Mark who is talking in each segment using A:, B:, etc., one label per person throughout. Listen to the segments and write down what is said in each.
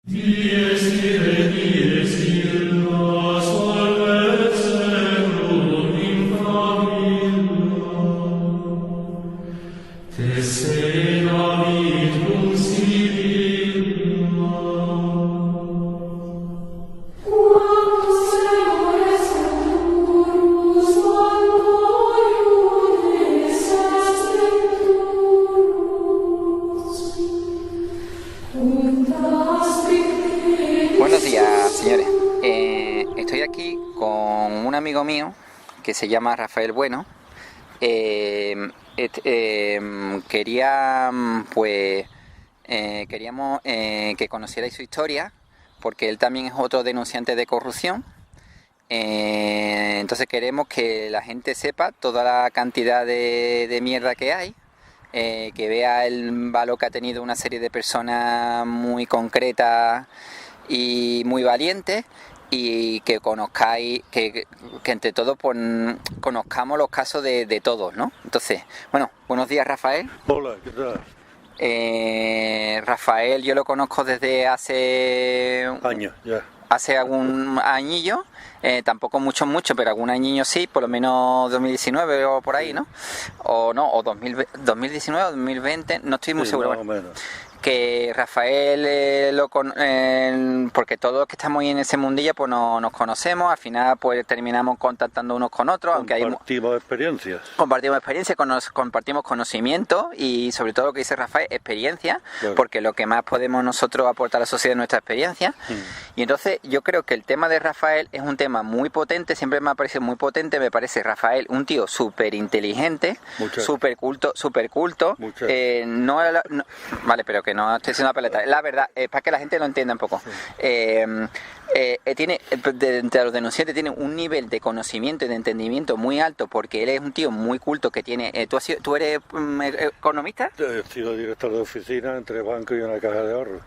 A: Dies ire, dies illa, solvet seculum in famiglia. Te se David cum Sibylla. Quantus semores futurus, quanto iudes est venturus.
B: Buenos días, señores. Estoy aquí con un amigo mío que se llama Rafael Bueno. Queríamos que conocierais su historia, porque él también es otro denunciante de corrupción. Entonces queremos que la gente sepa toda la cantidad de mierda que hay, que vea el valor que ha tenido una serie de personas muy concretas y muy valientes, y que conozcáis, que entre todos pues, conozcamos los casos de todos, ¿no? Entonces, bueno, buenos días, Rafael.
C: Hola, ¿qué tal?
B: Rafael yo lo conozco desde hace
C: Años, ya.
B: hace algún añillo, tampoco mucho, pero algún añillo sí, por lo menos 2019 o por ahí, ¿no? O no, o 2019 o 2020, no estoy muy
C: Sí,
B: seguro.
C: más o
B: Bueno,
C: menos.
B: que Rafael, porque todos los que estamos ahí en ese mundillo pues nos conocemos, al final pues terminamos contactando unos con otros, aunque hay
C: Compartimos experiencias.
B: compartimos experiencia, compartimos conocimiento y sobre todo lo que dice Rafael, experiencia,
C: Claro.
B: porque lo que más podemos nosotros aportar a la sociedad es nuestra experiencia. Y entonces yo creo que el tema de Rafael es un tema muy potente, siempre me ha parecido muy potente, me parece Rafael un tío súper inteligente,
C: Muchas.
B: súper culto,
C: Muchas.
B: vale, pero que no estoy haciendo una pelota, la verdad, para que la gente lo entienda un poco. Tiene, entre los denunciantes, tiene un nivel de conocimiento y de entendimiento muy alto, porque él es un tío muy culto que tiene. ¿Tú eres economista?
C: He sido director de oficina entre bancos y una caja de ahorros.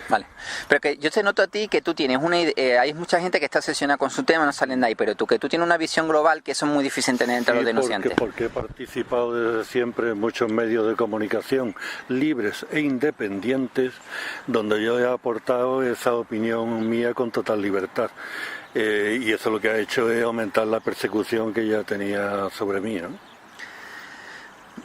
B: Vale, pero que yo te noto a ti que tú tienes una idea, hay mucha gente que está obsesionada con su tema, no salen de ahí, pero que tú tienes una visión global, que eso es muy difícil tener entre los denunciantes.
C: Porque he participado desde siempre en muchos medios de comunicación libres e independientes, donde yo he aportado esa opinión mía con total libertad. Y eso lo que ha hecho es aumentar la persecución que ya tenía sobre mí, ¿no?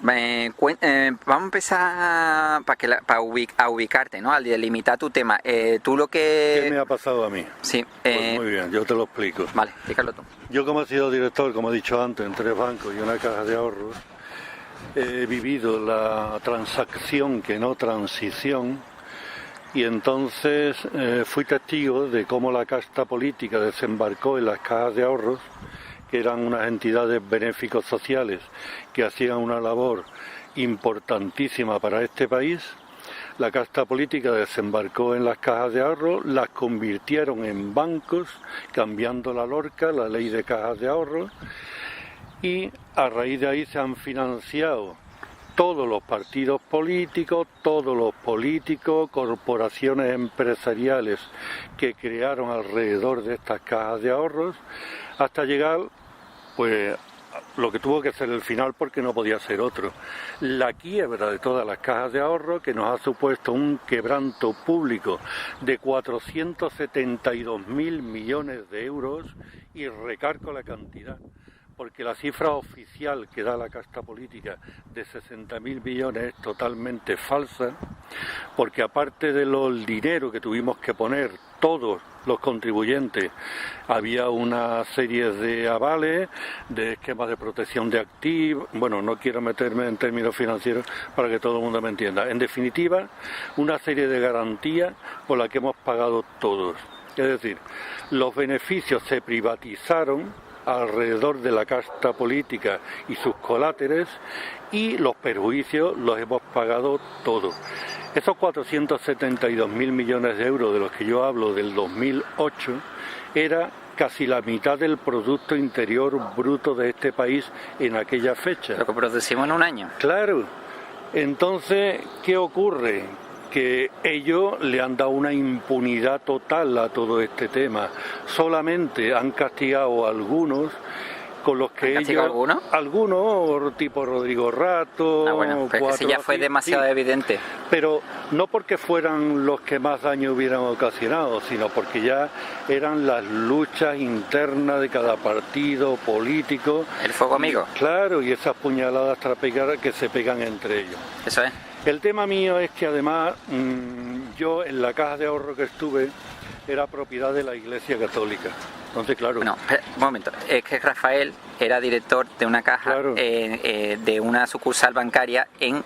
B: Vamos a empezar para ubicarte, ¿no? Al delimitar tu tema. Tú lo
C: ¿Qué me
B: que...
C: ha pasado a mí?
B: Sí,
C: Pues muy bien, yo te lo explico.
B: vale, explícalo tú.
C: Yo, como he sido director, como he dicho antes, en tres bancos y una caja de ahorros, he vivido la transacción que no transición, y entonces fui testigo de cómo la casta política desembarcó en las cajas de ahorros, que eran unas entidades benéficos sociales que hacían una labor importantísima para este país. La casta política desembarcó en las cajas de ahorro, las convirtieron en bancos, cambiando la LORCA, la ley de cajas de ahorro, y a raíz de ahí se han financiado todos los partidos políticos, corporaciones empresariales que crearon alrededor de estas cajas de ahorros, hasta llegar, pues, lo que tuvo que ser el final, porque no podía ser otro: la quiebra de todas las cajas de ahorro, que nos ha supuesto un quebranto público de 472.000 millones de euros, y recargo la cantidad, porque la cifra oficial que da la casta política de 60.000 millones es totalmente falsa, porque aparte de del dinero que tuvimos que poner todos los contribuyentes, había una serie de avales, de esquemas de protección de activos. Bueno, no quiero meterme en términos financieros para que todo el mundo me entienda. En definitiva, una serie de garantías por las que hemos pagado todos. Es decir, los beneficios se privatizaron alrededor de la casta política y sus coláteres, y los perjuicios los hemos pagado todos. Esos 472.000 millones de euros de los que yo hablo del 2008 era casi la mitad del Producto Interior Bruto de este país en aquella fecha.
B: Lo que producimos en un año.
C: Claro. Entonces, ¿qué ocurre? Que ellos le han dado una impunidad total a todo este tema. Solamente han castigado a algunos, con los que
B: ¿Han castigado
C: ellos... Algunos, tipo Rodrigo Rato...
B: Bueno, pero es que ese ya fue demasiado evidente.
C: Pero no porque fueran los que más daño hubieran ocasionado, sino porque ya eran las luchas internas de cada partido político.
B: El fuego amigo.
C: Claro, y esas puñaladas trapegadas que se pegan entre ellos.
B: Eso es.
C: El tema mío es que además yo en la caja de ahorro que estuve era propiedad de la Iglesia Católica. Entonces, claro...
B: No, un momento. Es que Rafael era director de una caja,
C: Claro.
B: De una sucursal bancaria en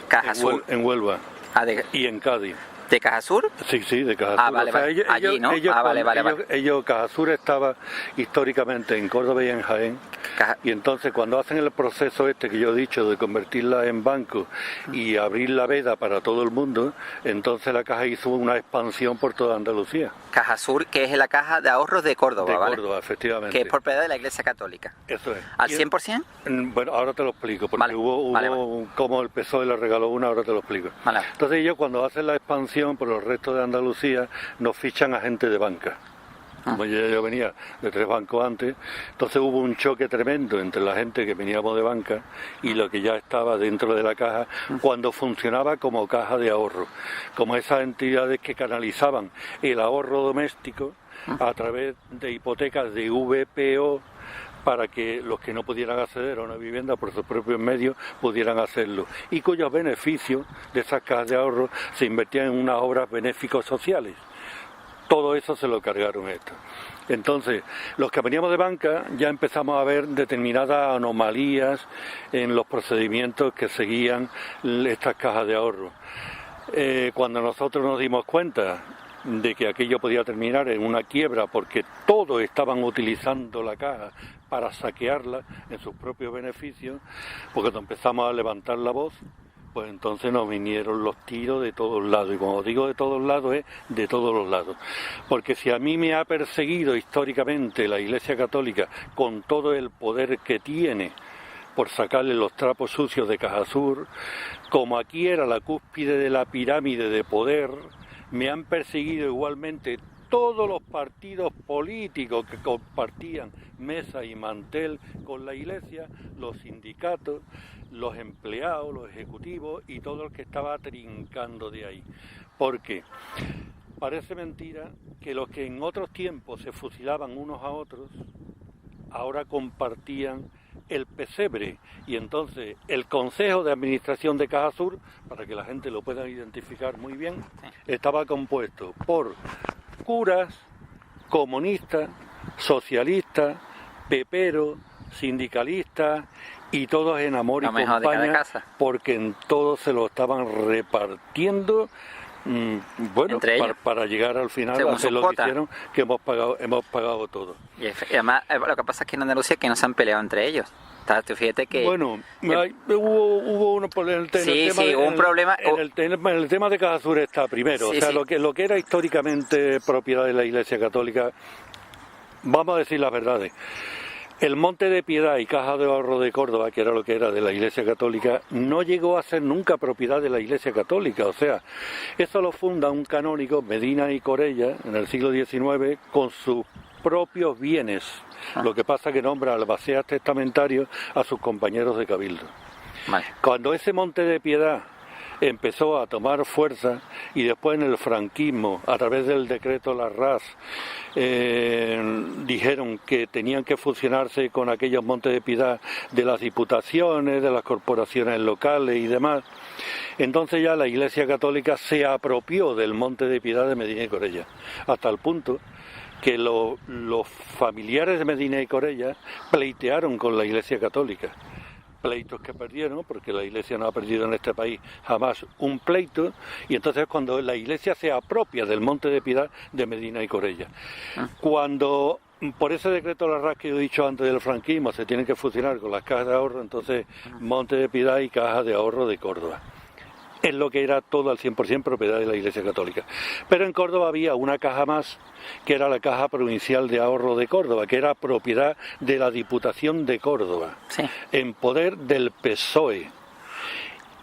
B: Caja Sur.
C: En Huelva
B: ¿De
C: y en Cádiz.
B: Caja Sur?
C: Sí, de Caja Sur.
B: Vale, vale. Allí, ¿no? Vale.
C: Caja Sur estaba históricamente en Córdoba y en Jaén. Y entonces cuando hacen el proceso este que yo he dicho de convertirla en banco y abrir la veda para todo el mundo, entonces la caja hizo una expansión por toda Andalucía.
B: Caja Sur, que es la caja de ahorros de Córdoba,
C: De
B: ¿vale?
C: Córdoba, efectivamente.
B: Que es propiedad de la Iglesia Católica.
C: Eso es.
B: ¿Al 100%?
C: Bueno, ahora te lo explico, porque
B: Vale,
C: hubo como el PSOE le regaló una, ahora te lo explico.
B: Vale.
C: Entonces ellos cuando hacen la expansión por el resto de Andalucía, nos fichan a gente de banca. Como yo venía de 3 bancos antes, entonces hubo un choque tremendo entre la gente que veníamos de banca y lo que ya estaba dentro de la caja cuando funcionaba como caja de ahorro, como esas entidades que canalizaban el ahorro doméstico a través de hipotecas de VPO para que los que no pudieran acceder a una vivienda por sus propios medios pudieran hacerlo y cuyos beneficios de esas cajas de ahorro se invertían en unas obras benéficos sociales. Todo eso se lo cargaron esto. Entonces, los que veníamos de banca ya empezamos a ver determinadas anomalías en los procedimientos que seguían estas cajas de ahorro. Cuando nosotros nos dimos cuenta de que aquello podía terminar en una quiebra porque todos estaban utilizando la caja para saquearla en sus propios beneficios, porque cuando empezamos a levantar la voz, pues entonces nos vinieron los tiros de todos lados. Y cuando digo de todos lados es de todos los lados. Porque si a mí me ha perseguido históricamente la Iglesia Católica con todo el poder que tiene por sacarle los trapos sucios de Caja Sur, como aquí era la cúspide de la pirámide de poder, me han perseguido igualmente todos los partidos políticos que compartían mesa y mantel con la Iglesia, los sindicatos, los empleados, los ejecutivos y todo el que estaba trincando de ahí. Porque parece mentira que los que en otros tiempos se fusilaban unos a otros, ahora compartían el pesebre, y entonces el Consejo de Administración de Caja Sur, para que la gente lo pueda identificar muy bien, estaba compuesto por curas, comunistas, socialistas, peperos, sindicalistas y todos en amor y compañía, porque en todos se lo estaban repartiendo, bueno, para llegar al final a hacer lo que hicieron, que hemos pagado todo.
B: Y además lo que pasa es que en Andalucía que no se han peleado entre ellos. Tú fíjate que...
C: Bueno, hubo uno por el
B: hubo un problema.
C: En el tema de Caja Sur está primero,
B: sí,
C: o sea, lo que era históricamente propiedad de la Iglesia Católica, vamos a decir las verdades. El Monte de Piedad y Caja de Ahorro de Córdoba, que era lo que era de la Iglesia Católica, no llegó a ser nunca propiedad de la Iglesia Católica. O sea, eso lo funda un canónigo, Medina y Corella, en el siglo XIX, con sus propios bienes. Lo que pasa es que nombra albaceas testamentarios a sus compañeros de cabildo.
B: Vale.
C: Cuando ese Monte de Piedad empezó a tomar fuerza y después en el franquismo, a través del decreto Larraz, dijeron que tenían que fusionarse con aquellos Montes de Piedad de las diputaciones, de las corporaciones locales y demás, entonces ya la Iglesia Católica se apropió del Monte de Piedad de Medina y Corella, hasta el punto que los familiares de Medina y Corella pleitearon con la Iglesia Católica. Pleitos que perdieron, porque la Iglesia no ha perdido en este país jamás un pleito, y entonces cuando la Iglesia se apropia del Monte de Piedad de Medina y Corella. Cuando por ese decreto Larraz que yo he dicho antes del franquismo se tienen que fusionar con las cajas de ahorro, entonces Monte de Piedad y Caja de Ahorro de Córdoba. Es lo que era todo al 100% propiedad de la Iglesia Católica. Pero en Córdoba había una caja más, que era la Caja Provincial de Ahorro de Córdoba, que era propiedad de la Diputación de Córdoba, en poder del PSOE.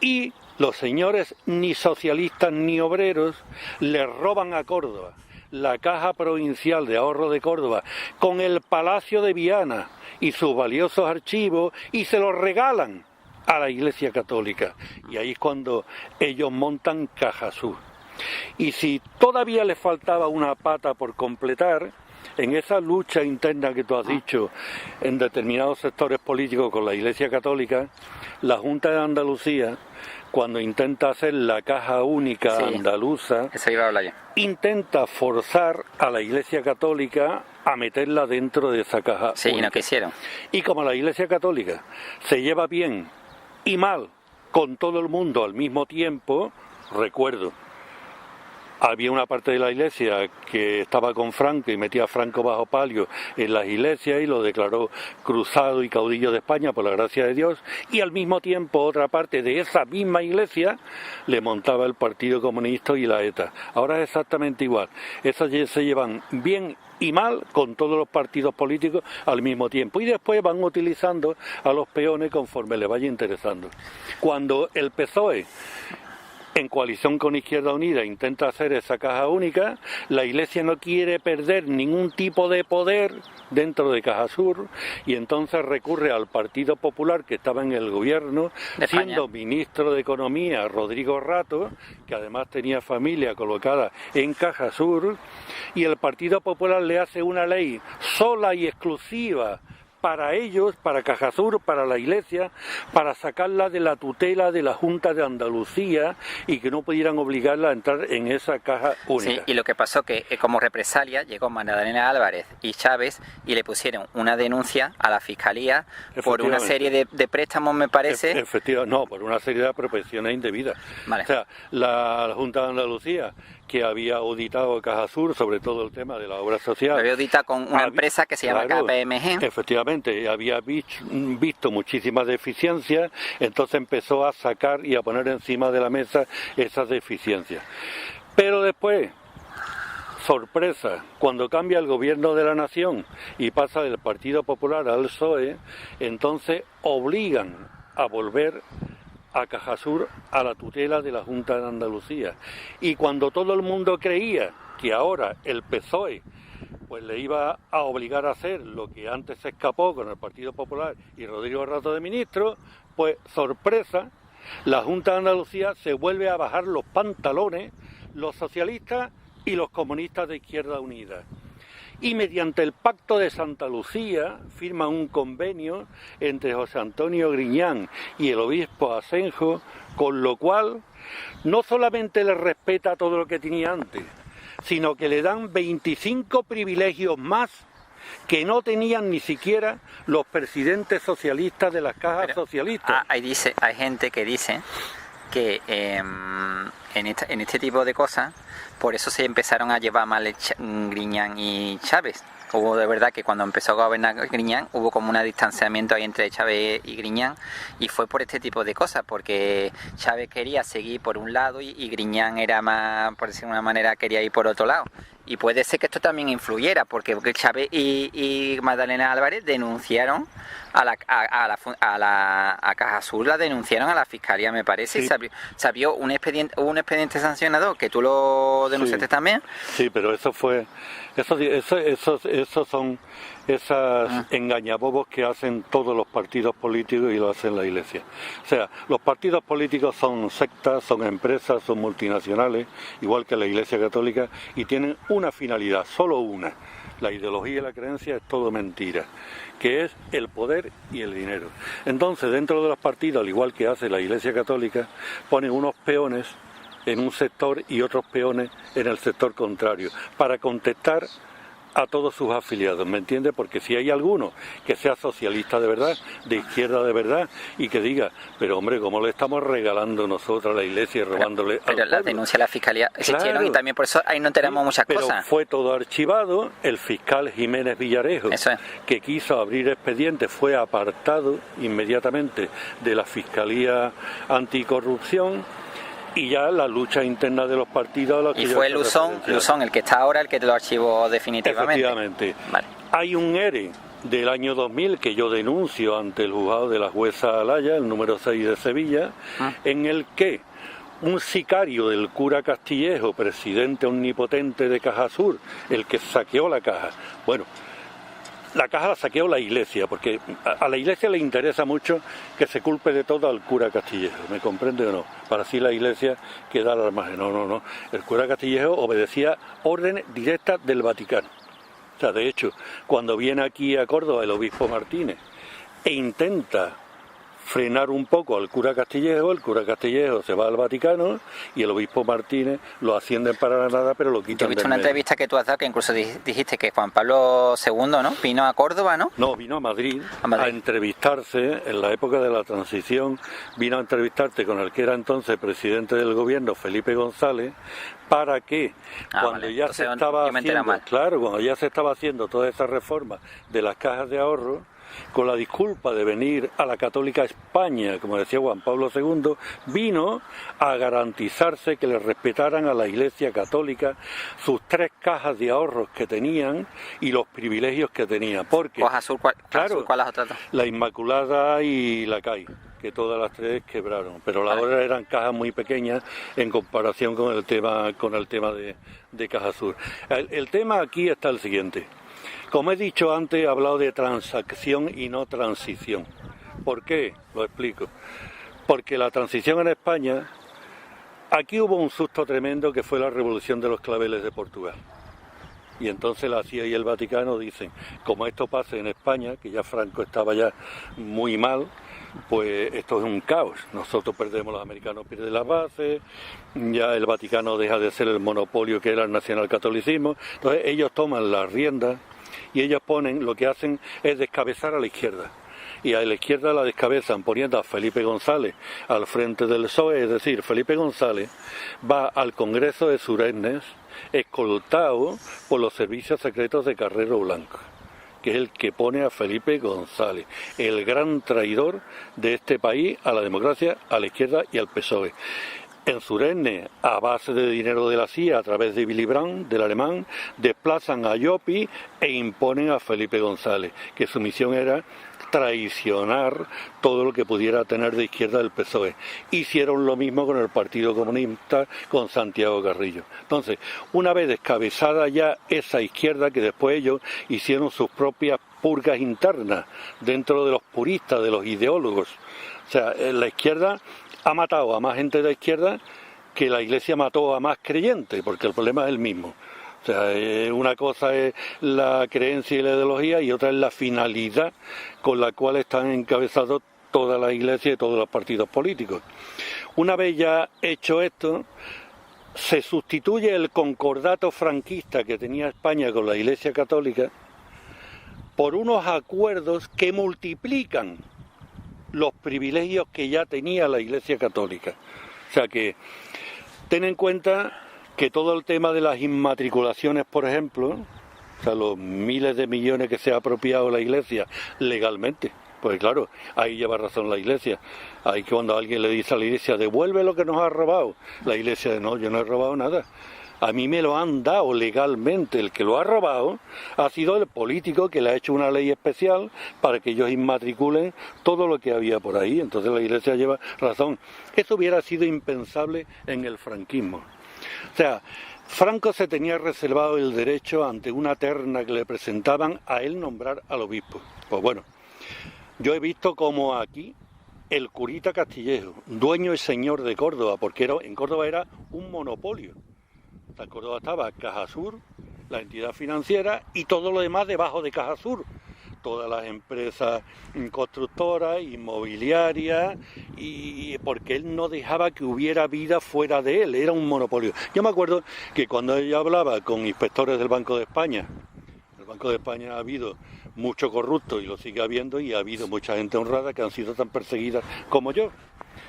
C: Y los señores ni socialistas ni obreros le roban a Córdoba la Caja Provincial de Ahorro de Córdoba con el Palacio de Viana y sus valiosos archivos y se los regalan a la Iglesia Católica. Y ahí es cuando ellos montan Cajasur. Y si todavía les faltaba una pata por completar, en esa lucha interna que tú has dicho en determinados sectores políticos con la Iglesia Católica, la Junta de Andalucía, cuando intenta hacer la Caja Única Andaluza,
B: eso iba a hablar yo,
C: intenta forzar a la Iglesia Católica a meterla dentro de esa caja única.
B: y no quisieron.
C: Y como la Iglesia Católica se lleva bien y mal con todo el mundo al mismo tiempo, recuerdo, había una parte de la Iglesia que estaba con Franco y metía a Franco bajo palio en las iglesias y lo declaró cruzado y caudillo de España por la gracia de Dios, y al mismo tiempo otra parte de esa misma Iglesia le montaba el Partido Comunista y la ETA. Ahora es exactamente igual. Esas se llevan bien y mal con todos los partidos políticos al mismo tiempo, y después van utilizando a los peones conforme les vaya interesando. Cuando el PSOE, en coalición con Izquierda Unida, intenta hacer esa caja única, la Iglesia no quiere perder ningún tipo de poder dentro de Cajasur, y entonces recurre al Partido Popular, que estaba en el gobierno, siendo ministro de Economía Rodrigo Rato, que además tenía familia colocada en Cajasur, y el Partido Popular le hace una ley sola y exclusiva para ellos, para Cajasur, para la Iglesia, para sacarla de la tutela de la Junta de Andalucía y que no pudieran obligarla a entrar en esa caja única.
B: Sí, y lo que pasó que como represalia llegó Magdalena Álvarez y Chávez y le pusieron una denuncia a la Fiscalía por una serie de préstamos, me parece.
C: Efectivamente, no, por una serie de apropiaciones indebidas.
B: Vale.
C: O sea, la Junta de Andalucía, que había auditado Cajasur sobre todo el tema de la obra social.
B: Lo había auditado con una empresa que se llama KPMG.
C: Efectivamente, había visto muchísimas deficiencias, entonces empezó a sacar y a poner encima de la mesa esas deficiencias. Pero después, sorpresa, cuando cambia el gobierno de la nación y pasa del Partido Popular al PSOE, entonces obligan a volver a Cajasur a la tutela de la Junta de Andalucía. Y cuando todo el mundo creía que ahora el PSOE pues le iba a obligar a hacer lo que antes se escapó con el Partido Popular y Rodrigo Rato de ministro, pues sorpresa, la Junta de Andalucía se vuelve a bajar los pantalones, los socialistas y los comunistas de Izquierda Unida. Y mediante el Pacto de Santa Lucía firman un convenio entre José Antonio Griñán y el obispo Asenjo, con lo cual no solamente le respeta todo lo que tenía antes, sino que le dan 25 privilegios más que no tenían ni siquiera los presidentes socialistas de las cajas socialistas.
B: Hay gente que dice que en este tipo de cosas, por eso se empezaron a llevar mal Griñán y Chávez. Hubo de verdad que cuando empezó a gobernar Griñán hubo como un distanciamiento ahí entre Chávez y Griñán, y fue por este tipo de cosas, porque Chávez quería seguir por un lado y Griñán era más, por decirlo de una manera, quería ir por otro lado. Y puede ser que esto también influyera, porque Chávez y Magdalena Álvarez denunciaron a Cajasur, la denunciaron a la Fiscalía, me parece, sí. Y se abrió un expediente sancionador, que tú lo denunciaste también.
C: Sí, pero eso fue, esos son esas engañabobos que hacen todos los partidos políticos y lo hacen la Iglesia. O sea, los partidos políticos son sectas, son empresas, son multinacionales, igual que la Iglesia Católica, y tienen una finalidad, solo una. La ideología y la creencia es todo mentira, que es el poder y el dinero. Entonces, dentro de los partidos, al igual que hace la Iglesia Católica, ponen unos peones en un sector y otros peones en el sector contrario, para contestar a todos sus afiliados, ¿me entiende? Porque si hay alguno que sea socialista de verdad, de izquierda de verdad, y que diga, pero hombre, ¿cómo le estamos regalando nosotros a la Iglesia y robándole al pueblo?
B: La denuncia a la Fiscalía existieron, claro. Y también por eso ahí no enteramos muchas cosas.
C: Pero fue todo archivado. El fiscal Jiménez Villarejo, que quiso abrir expedientes, fue apartado inmediatamente de la Fiscalía Anticorrupción. Y ya la lucha interna de los partidos...
B: Y fue Luzón, el que está ahora, el que te lo archivó definitivamente.
C: Efectivamente.
B: Vale.
C: Hay un ERE del año 2000 que yo denuncio ante el juzgado de la jueza Alaya, el número 6 de Sevilla, en el que un sicario del cura Castillejo, presidente omnipotente de Caja Sur, el que saqueó la caja. Bueno, la caja la saqueó la iglesia, porque a la iglesia le interesa mucho que se culpe de todo al cura Castillejo, ¿me comprende o no? Para así la iglesia queda al margen. No. El cura Castillejo obedecía órdenes directas del Vaticano. O sea, de hecho, cuando viene aquí a Córdoba el obispo Martínez e intenta frenar un poco al cura Castillejo, el cura Castillejo se va al Vaticano y el obispo Martínez lo ascienden para la nada, pero lo quitan.
B: Yo he visto una entrevista que tú has dado que incluso dijiste que Juan Pablo II, ¿no?, vino a Córdoba, ¿no?
C: No, vino a Madrid a entrevistarse en la época de la transición, vino a entrevistarse con el que era entonces presidente del gobierno, Felipe González, para que cuando ya
B: entonces,
C: se estaba haciendo,
B: claro,
C: cuando ya se estaba haciendo toda esa reforma de las cajas de ahorro, con la disculpa de venir a la Católica España, como decía Juan Pablo II, vino a garantizarse que le respetaran a la Iglesia Católica sus 3 cajas de ahorros que tenían y los privilegios que tenía. Porque,
B: Caja Sur, ¿cuál las otras dos?
C: La Inmaculada y la CAI, que todas las 3 quebraron, pero las otras eran cajas muy pequeñas en comparación con el tema de Caja Sur. El tema aquí está el siguiente. Como he dicho antes, he hablado de transacción y no transición. ¿Por qué? Lo explico. Porque la transición en España, aquí hubo un susto tremendo que fue la revolución de los claveles de Portugal. Y entonces la CIA y el Vaticano dicen, como esto pasa en España, que ya Franco estaba ya muy mal, pues esto es un caos. Nosotros perdemos, los americanos pierden las bases, ya el Vaticano deja de ser el monopolio que era el nacionalcatolicismo. Entonces ellos toman las riendas y ellos lo que hacen es descabezar a la izquierda. Y a la izquierda la descabezan poniendo a Felipe González al frente del PSOE, es decir, Felipe González va al Congreso de Suresnes escoltado por los servicios secretos de Carrero Blanco, que es el que pone a Felipe González, el gran traidor de este país a la democracia, a la izquierda y al PSOE. En Suresnes, a base de dinero de la CIA, a través de Willy Brandt, del alemán, desplazan a Llopis e imponen a Felipe González, que su misión era traicionar todo lo que pudiera tener de izquierda el PSOE. Hicieron lo mismo con el Partido Comunista, con Santiago Carrillo. Entonces, una vez descabezada ya esa izquierda, que después ellos hicieron sus propias purgas internas dentro de los puristas, de los ideólogos. O sea, la izquierda ha matado a más gente de la izquierda que la Iglesia mató a más creyentes, porque el problema es el mismo. O sea, una cosa es la creencia y la ideología y otra es la finalidad con la cual están encabezados toda la Iglesia y todos los partidos políticos. Una vez ya hecho esto, se sustituye el concordato franquista que tenía España con la Iglesia Católica por unos acuerdos que multiplican los privilegios que ya tenía la Iglesia Católica. O sea que ten en cuenta que todo el tema de las inmatriculaciones, por ejemplo, o sea, los miles de millones que se ha apropiado la Iglesia legalmente, pues claro, ahí lleva razón la Iglesia. Ahí que cuando alguien le dice a la Iglesia, devuelve lo que nos ha robado, la Iglesia dice, no, yo no he robado nada. A mí me lo han dado legalmente. El que lo ha robado ha sido el político que le ha hecho una ley especial para que ellos inmatriculen todo lo que había por ahí. Entonces la Iglesia lleva razón. Eso hubiera sido impensable en el franquismo. O sea, Franco se tenía reservado el derecho ante una terna que le presentaban a él nombrar al obispo. Pues bueno, yo he visto como aquí el curita Castillejo, dueño y señor de Córdoba, porque en Córdoba era un monopolio. En Córdoba estaba Caja Sur, la entidad financiera, y todo lo demás debajo de Caja Sur. Todas las empresas constructoras, inmobiliarias, y porque él no dejaba que hubiera vida fuera de él, era un monopolio. Yo me acuerdo que cuando ella hablaba con inspectores del Banco de España, el Banco de España ha habido mucho corrupto y lo sigue habiendo, y ha habido mucha gente honrada que han sido tan perseguidas como yo.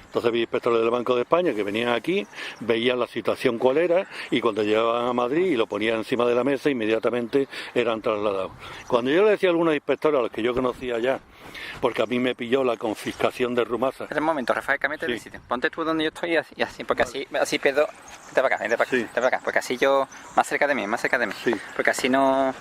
C: Entonces había inspectores del Banco de España que venían aquí, veían la situación cuál era, y cuando llegaban a Madrid y lo ponían encima de la mesa, inmediatamente eran trasladados. Cuando yo le decía a algunos inspectores, a los que yo conocía ya, porque a mí me pilló la confiscación de Rumasa.
B: Espera un momento, Rafael, cámbiate de sitio. Ponte tú donde yo estoy y así, porque
C: vale.
B: así pierdo. Vente para acá, vente para acá, porque así yo, más cerca de mí, porque así no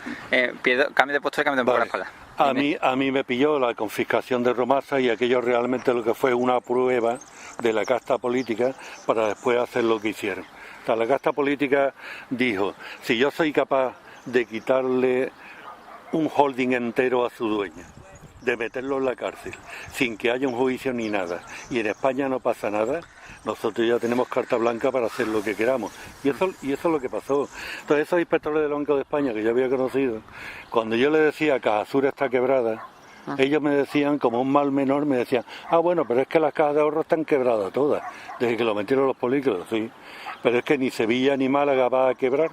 B: pierdo, cambio de postura y cambio de un poco la espalda.
C: A mí me pilló la confiscación de Romasa y aquello realmente lo que fue una prueba de la casta política para después hacer lo que hicieron. O sea, la casta política dijo, si yo soy capaz de quitarle un holding entero a su dueño, de meterlo en la cárcel, sin que haya un juicio ni nada, y en España no pasa nada, nosotros ya tenemos carta blanca para hacer lo que queramos. Y eso es lo que pasó. Entonces esos inspectores del Banco de España que yo había conocido, cuando yo les decía Cajasur está quebrada, ellos me decían, como un mal menor, me decían, bueno, pero es que las cajas de ahorro están quebradas todas, desde que lo metieron los políticos, sí. Pero es que ni Sevilla ni Málaga va a quebrar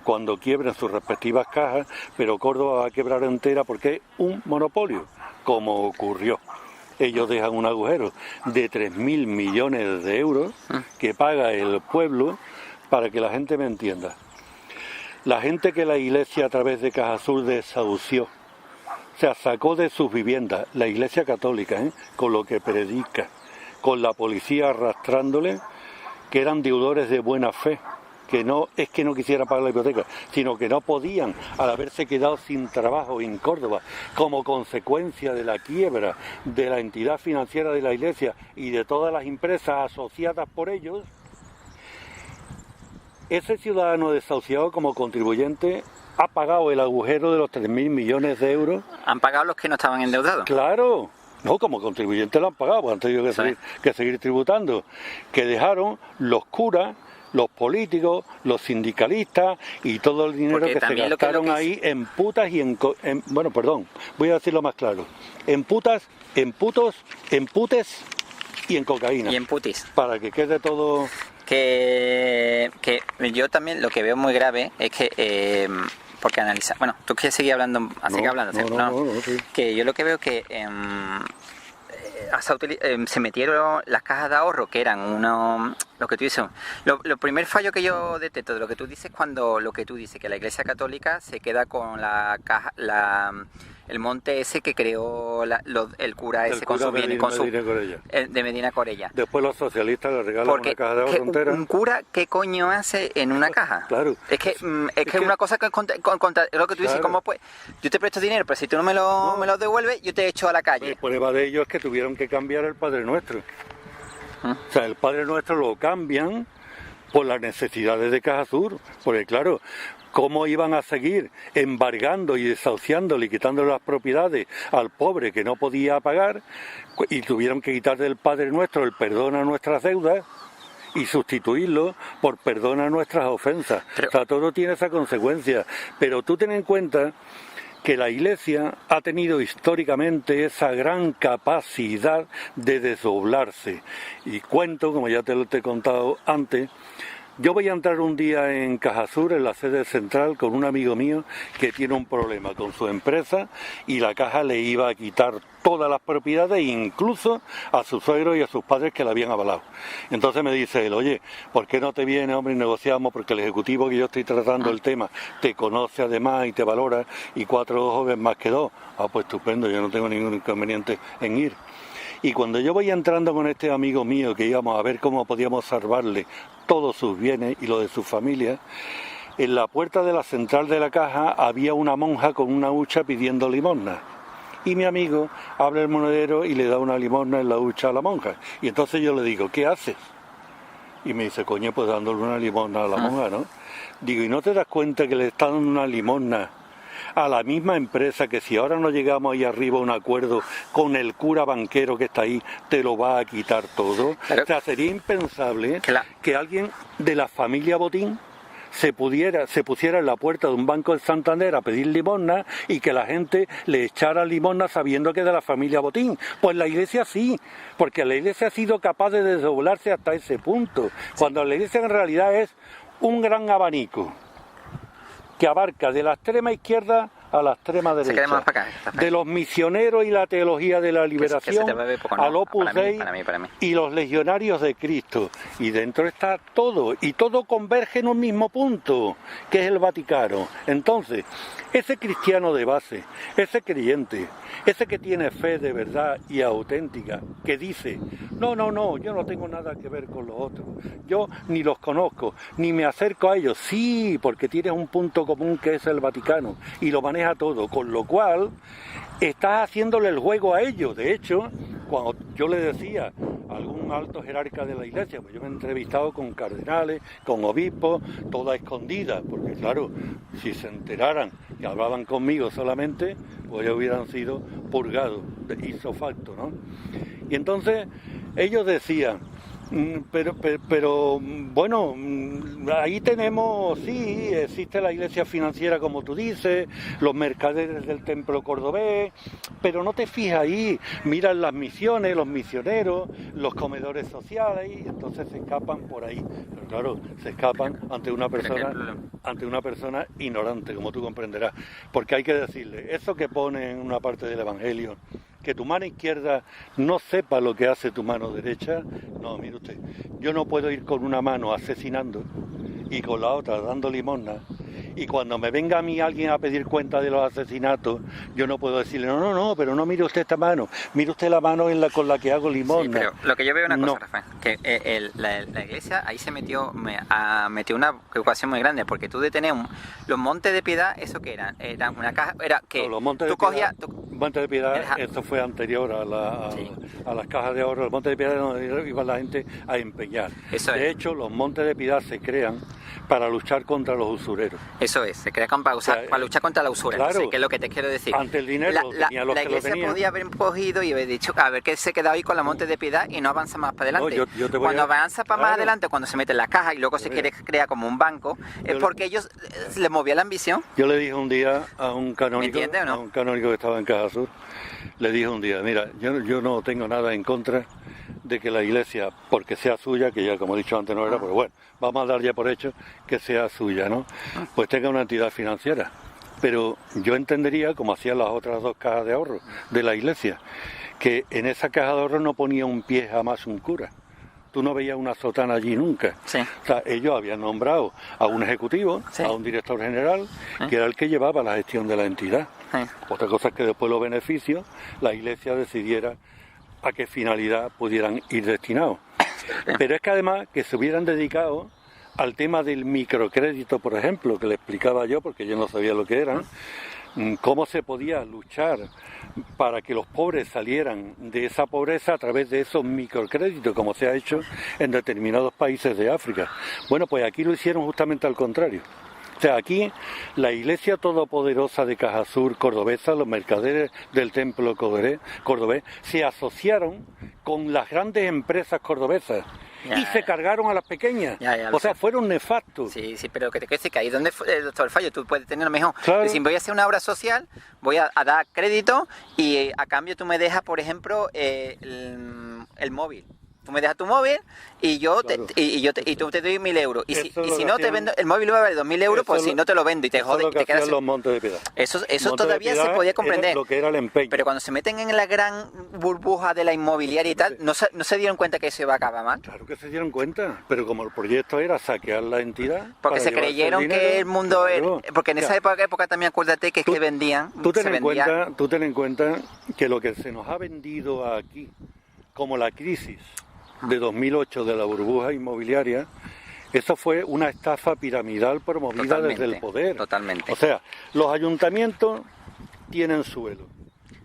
C: cuando quiebren sus respectivas cajas, pero Córdoba va a quebrar entera porque es un monopolio, como ocurrió. Ellos dejan un agujero de 3.000 millones de euros que paga el pueblo, para que la gente me entienda. La gente que la Iglesia a través de Cajasur desahució, o sea, sacó de sus viviendas, la Iglesia Católica, con lo que predica, con la policía arrastrándole, que eran deudores de buena fe, que no es que no quisieran pagar la hipoteca, sino que no podían, al haberse quedado sin trabajo en Córdoba, como consecuencia de la quiebra de la entidad financiera de la Iglesia y de todas las empresas asociadas por ellos. Ese ciudadano desahuciado como contribuyente ha pagado el agujero de los 3.000 millones de euros.
B: ¿Han pagado los que no estaban endeudados?
C: Claro. No, como contribuyente lo han pagado, pues han tenido que seguir tributando. Que dejaron los curas, los políticos, los sindicalistas y todo el dinero que se gastaron ahí en putas y bueno, perdón, voy a decirlo más claro. En putas, en putos, en putes y en cocaína.
B: Y en putis.
C: Para que quede todo...
B: Que yo también lo que veo muy grave es que... porque analiza, bueno, tú quieres seguir hablando, sigue hablando,
C: sí.
B: Que yo lo que veo que se metieron las cajas de ahorro, que eran lo que tú dices, lo primer fallo que yo detecto de lo que tú dices, cuando lo que tú dices, que la Iglesia Católica se queda con la caja, el monte ese que creó el cura ese con su bien, de Medina Corella.
C: Después los socialistas le regalan una caja de ahorro entera.
B: ¿Un cura qué coño hace en una caja?
C: Claro.
B: Es que es una cosa que lo que tú dices, ¿cómo pues? Yo te presto dinero, pero si tú no me lo devuelves, yo te echo a la calle.
C: Prueba de ello es que tuvieron que cambiar el Padre Nuestro. O sea, el Padre Nuestro lo cambian por las necesidades de Cajasur, porque claro, ¿cómo iban a seguir embargando y desahuciando y quitándole las propiedades al pobre que no podía pagar? Y tuvieron que quitar del Padre Nuestro el perdón a nuestras deudas y sustituirlo por perdón a nuestras ofensas. O sea, todo tiene esa consecuencia. Pero tú ten en cuenta que la Iglesia ha tenido históricamente esa gran capacidad de desdoblarse. Y cuento, como ya te lo he contado antes, yo voy a entrar un día en Cajasur, en la sede central, con un amigo mío que tiene un problema con su empresa y la caja le iba a quitar todas las propiedades, incluso a su suegro y a sus padres que le habían avalado. Entonces me dice él, oye, ¿por qué no te vienes, hombre, y negociamos? Porque el ejecutivo que yo estoy tratando el tema te conoce además y te valora, y 4 ojos ven más que 2. Pues estupendo, yo no tengo ningún inconveniente en ir. Y cuando yo voy entrando con este amigo mío, que íbamos a ver cómo podíamos salvarle todos sus bienes y lo de su familia, en la puerta de la central de la caja había una monja con una hucha pidiendo limosna. Y mi amigo abre el monedero y le da una limosna en la hucha a la monja. Y entonces yo le digo, ¿qué haces? Y me dice, coño, pues dándole una limosna a la monja, ¿no? Digo, ¿y no te das cuenta que le está dando una limosna a la misma empresa que si ahora no llegamos ahí arriba a un acuerdo con el cura banquero que está ahí, te lo va a quitar todo? Claro. O sea, sería impensable que alguien de la familia Botín se pusiera en la puerta de un banco de Santander a pedir limosna y que la gente le echara limosna sabiendo que es de la familia Botín. Pues la Iglesia sí, porque la Iglesia ha sido capaz de desdoblarse hasta ese punto, cuando la Iglesia en realidad es un gran abanico que abarca de la extrema izquierda a la extrema derecha, de los misioneros y la teología de la liberación al Opus Dei y los legionarios de Cristo. Y dentro está todo, y todo converge en un mismo punto, que es el Vaticano. Entonces, ese cristiano de base, ese creyente, ese que tiene fe de verdad y auténtica, que dice, no, yo no tengo nada que ver con los otros, yo ni los conozco, ni me acerco a ellos, sí, porque tienes un punto común que es el Vaticano, y lo maneja maneja todo, con lo cual estás haciéndole el juego a ellos. De hecho, cuando yo le decía a algún alto jerarca de la iglesia, pues yo me he entrevistado con cardenales, con obispos, toda escondida, porque claro, si se enteraran que hablaban conmigo solamente, pues ya hubieran sido purgados, de ipso facto, ¿no? Y entonces ellos decían, pero bueno, ahí tenemos, sí, existe la iglesia financiera como tú dices, los mercaderes del templo cordobés, pero no te fijas ahí, miran las misiones, los misioneros, los comedores sociales, y entonces se escapan por ahí. Pero claro, se escapan ante una persona ignorante, como tú comprenderás, porque hay que decirle, eso que pone en una parte del Evangelio, que tu mano izquierda no sepa lo que hace tu mano derecha, no, mire usted, yo no puedo ir con una mano asesinando y con la otra dando limosna, y cuando me venga a mí alguien a pedir cuenta de los asesinatos, yo no puedo decirle, no, pero no mire usted esta mano, mire usted la mano con la que hago limosna.
B: Sí, pero lo que yo veo es una cosa,
C: No.
B: Rafael, que la iglesia ahí se metió una ecuación muy grande, porque tú de tener los Montes de Piedad, ¿eso qué eran? Era una caja, era que
C: No, los Montes
B: tú
C: de Piedad,
B: cogías...
C: Montes de Piedad, esto fue anterior a las cajas de ahorro. Los Montes de Piedad es donde iba la gente a empeñar.
B: Eso
C: de
B: es.
C: hecho, los Montes de Piedad se crean para luchar contra los usureros.
B: Eso es, se crea para luchar contra la usura,
C: claro,
B: sí, que es lo que te quiero decir.
C: ante el dinero tenía los
B: la
C: que lo
B: iglesia
C: tenían.
B: podía haber cogido y haber dicho, a ver qué se queda hoy con la Monte de Piedad y no avanza más para adelante.
C: No, yo te voy
B: cuando
C: a-
B: avanza para más
C: claro.
B: adelante, cuando se mete en la caja y luego se quiere crear como un banco, es porque ellos les movía la ambición.
C: Yo le dije un día a un canónico,
B: ¿Me entiende o no?
C: a un canónigo que estaba en Caja Sur, le dije un día, mira, yo no tengo nada en contra de que la iglesia, porque sea suya, que ya como he dicho antes no era, pero bueno, vamos a dar ya por hecho que sea suya, ¿no? Pues tenga una entidad financiera. Pero yo entendería, como hacían las otras dos cajas de ahorro de la iglesia, que en esa caja de ahorro no ponía un pie jamás un cura. Tú no veías una sotana allí nunca.
B: Sí.
C: O sea, ellos habían nombrado a un ejecutivo,
B: Sí.
C: a un director general, que era el que llevaba la gestión de la entidad.
B: Sí.
C: Otra cosa es que después los beneficios, la iglesia decidiera a qué finalidad pudieran ir destinados. Pero es que además que se hubieran dedicado al tema del microcrédito, por ejemplo, que le explicaba yo, porque yo no sabía lo que eran, cómo se podía luchar para que los pobres salieran de esa pobreza a través de esos microcréditos, como se ha hecho en determinados países de África. Bueno, pues aquí lo hicieron justamente al contrario. O sea, aquí la Iglesia Todopoderosa de Caja Sur cordobesa, los mercaderes del templo cordobés, se asociaron con las grandes empresas cordobesas y se cargaron a las pequeñas.
B: Ya
C: O sea, fueron nefastos.
B: Sí, pero que te quiero decir que ahí es donde fue el fallo. Tú puedes tener lo mejor.
C: Claro.
B: Decir, voy a hacer una obra social, voy a dar crédito y a cambio tú me dejas, por ejemplo, el móvil. Tú me dejas tu móvil y yo
C: Claro.
B: y tú te doy 1.000 euros. Y
C: Eso es lo
B: si
C: que
B: no te
C: hacían-
B: vendo, el móvil va a valer 2.000 euros, pues
C: Eso
B: si
C: lo-
B: no te lo vendo y te
C: Eso es
B: jode
C: lo
B: y
C: que
B: te quedas
C: hacían
B: sin...
C: los Montes de Piedad.
B: Eso
C: Montes de
B: todavía se
C: Piedad
B: podía
C: era
B: comprender.
C: lo que era el empeño.
B: Pero cuando se meten en la gran burbuja de la inmobiliaria y tal, no se dieron cuenta que eso iba a acabar mal.
C: Claro que se dieron cuenta, pero como el proyecto era saquear la entidad...
B: Porque
C: para
B: se
C: llevarse
B: creyeron
C: dinero,
B: que el mundo
C: claro.
B: era... Porque en esa época también acuérdate que es
C: Tú-
B: que vendían,
C: Tú
B: se
C: ten, en
B: vendía...
C: cuenta, tú ten en cuenta que lo que se nos ha vendido aquí como la crisis de 2008 de la burbuja inmobiliaria, eso fue una estafa piramidal promovida
B: Totalmente,
C: desde el poder.
B: totalmente.
C: O sea, los ayuntamientos tienen suelo.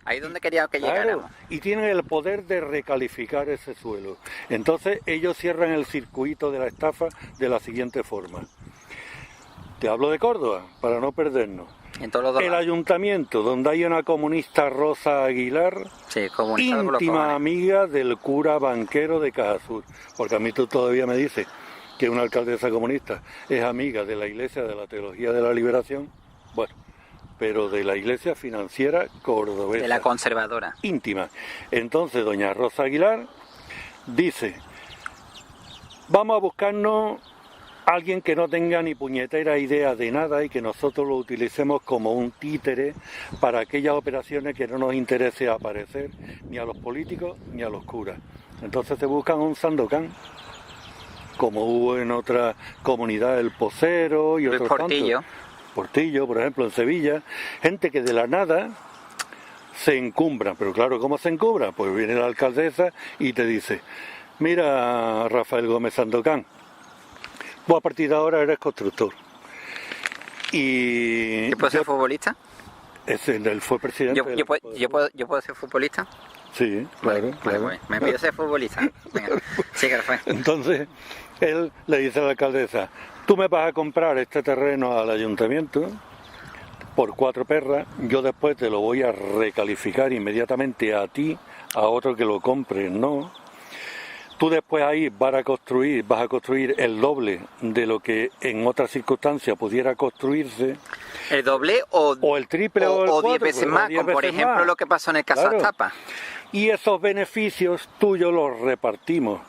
B: Ahí es donde quería que
C: Claro,
B: llegáramos.
C: y tienen el poder de recalificar ese suelo. Entonces ellos cierran el circuito de la estafa de la siguiente forma. Te hablo de Córdoba, para no perdernos.
B: En todos los dos
C: El
B: lados.
C: ayuntamiento, donde hay una comunista, Rosa Aguilar,
B: Sí, comunista por los
C: íntima
B: cojones.
C: amiga del cura banquero de Caja Sur. Porque a mí tú todavía me dices que una alcaldesa comunista es amiga de la Iglesia de la Teología de la Liberación. Bueno, pero de la Iglesia Financiera Cordobesa.
B: De la conservadora.
C: Íntima. Entonces, doña Rosa Aguilar dice, vamos a buscarnos alguien que no tenga ni puñetera idea de nada y que nosotros lo utilicemos como un títere para aquellas operaciones que no nos interese aparecer ni a los políticos ni a los curas. Entonces se buscan un Sandokan, como hubo en otra comunidad, el Posero y
B: Luis
C: otros
B: Portillo.
C: tantos. Portillo, por ejemplo, en Sevilla, gente que de la nada se encumbra, pero claro, ¿cómo se encumbra? Pues viene la alcaldesa y te dice, mira, Rafael Gómez Sandokan, vos a partir de ahora eres constructor. Y
B: ¿Qué puede ser futbolista?
C: Él fue presidente.
B: ¿Yo puedo ser futbolista?
C: Sí, claro, claro.
B: Vale, me pido ser futbolista. Venga, sí, que fue.
C: Entonces, él le dice a la alcaldesa, tú me vas a comprar este terreno al ayuntamiento por 4 perras, yo después te lo voy a recalificar inmediatamente a ti, a otro que lo compre, no. Tú después ahí vas a construir el doble de lo que en otras circunstancias pudiera construirse.
B: ¿El doble o
C: el triple o el
B: 10
C: cuádruple,
B: veces más? Como por ejemplo lo que pasó en el caso
C: Claro.
B: Aztapa.
C: Y esos beneficios tuyos los repartimos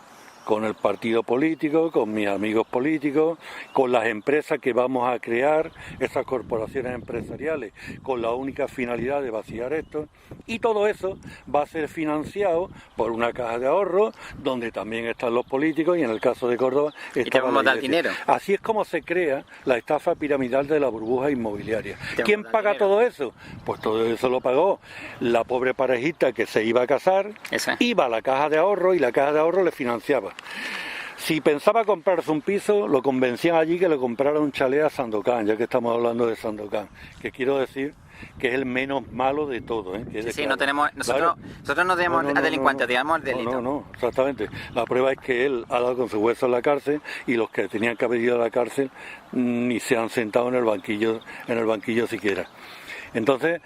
C: con el partido político, con mis amigos políticos, con las empresas que vamos a crear, esas corporaciones empresariales, con la única finalidad de vaciar esto. Y todo eso va a ser financiado por una caja de ahorro, donde también están los políticos, y en el caso de Córdoba
B: te vamos a dar dinero.
C: Así es como se crea la estafa piramidal de la burbuja inmobiliaria. ¿Quién paga todo eso? Pues todo eso lo pagó la pobre parejita que se iba a casar, iba a la caja de ahorro y la caja de ahorro le financiaba. Si pensaba comprarse un piso, lo convencían allí que le comprara un chalet a Sandokan, ya que estamos hablando de Sandokan, que quiero decir que es el menos malo de todo.
B: Sí, no tenemos, nosotros no tenemos a delincuentes, digamos delito.
C: No, exactamente. La prueba es que él ha dado con su hueso en la cárcel y los que tenían que haber ido a la cárcel ni se han sentado en el banquillo siquiera. Entonces,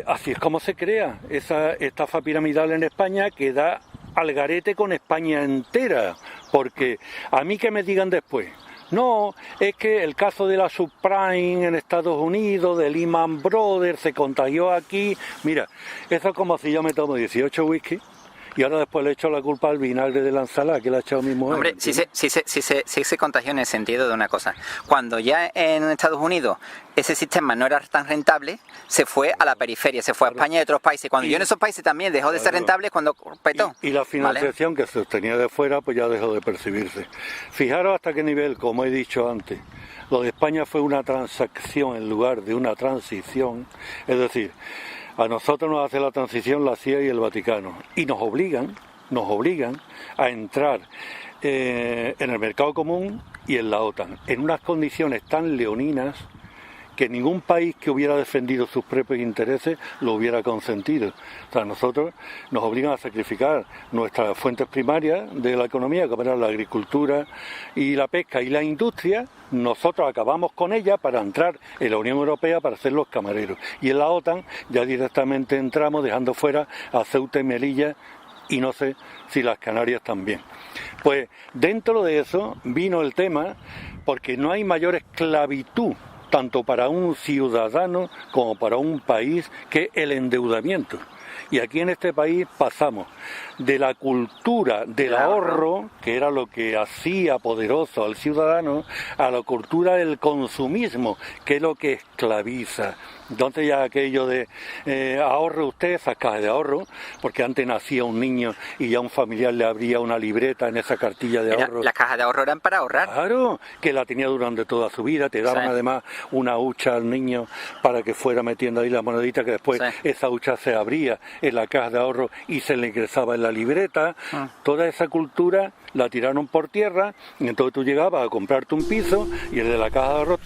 C: así es como se crea esa estafa piramidal en España, que da al garete con España entera, porque a mí que me digan después, no, es que el caso de la subprime en Estados Unidos, de Lehman Brothers, se contagió aquí. Mira, eso es como si yo me tomo 18 whisky y ahora después le echo la culpa al vinagre de la ensalada que le ha echado mi mujer.
B: Hombre, sí se contagió en el sentido de una cosa. Cuando ya en Estados Unidos ese sistema no era tan rentable, se fue a la periferia, se fue a España y a otros países. Cuando yo en esos países también dejó de ser rentable, es cuando petó.
C: Y la financiación que se obtenía de fuera, pues ya dejó de percibirse. Fijaros hasta qué nivel, como he dicho antes, lo de España fue una transacción en lugar de una transición. Es decir, a nosotros nos hace la transición la CIA y el Vaticano, y nos obligan a entrar en el mercado común y en la OTAN, en unas condiciones tan leoninas que ningún país que hubiera defendido sus propios intereses lo hubiera consentido. O sea, nosotros nos obligan a sacrificar nuestras fuentes primarias de la economía, como eran la agricultura y la pesca y la industria. Nosotros acabamos con ella para entrar en la Unión Europea para ser los camareros. Y en la OTAN ya directamente entramos dejando fuera a Ceuta y Melilla, y no sé si las Canarias también. Pues dentro de eso vino el tema, porque no hay mayor esclavitud tanto para un ciudadano como para un país que el endeudamiento. Y aquí en este país pasamos de la cultura del ahorro, que era lo que hacía poderoso al ciudadano, a la cultura del consumismo, que es lo que esclaviza. Entonces ya aquello de ahorre usted esas cajas de ahorro, porque antes nacía un niño y ya un familiar le abría una libreta en esa cartilla de ahorro.
B: Las cajas de ahorro eran para ahorrar.
C: Claro, que la tenía durante toda su vida, te daban además una hucha al niño para que fuera metiendo ahí la monedita, que después esa hucha se abría en la caja de ahorro y se le ingresaba en la libreta. Toda esa cultura la tiraron por tierra, y entonces tú llegabas a comprarte un piso y el de la caja de ahorro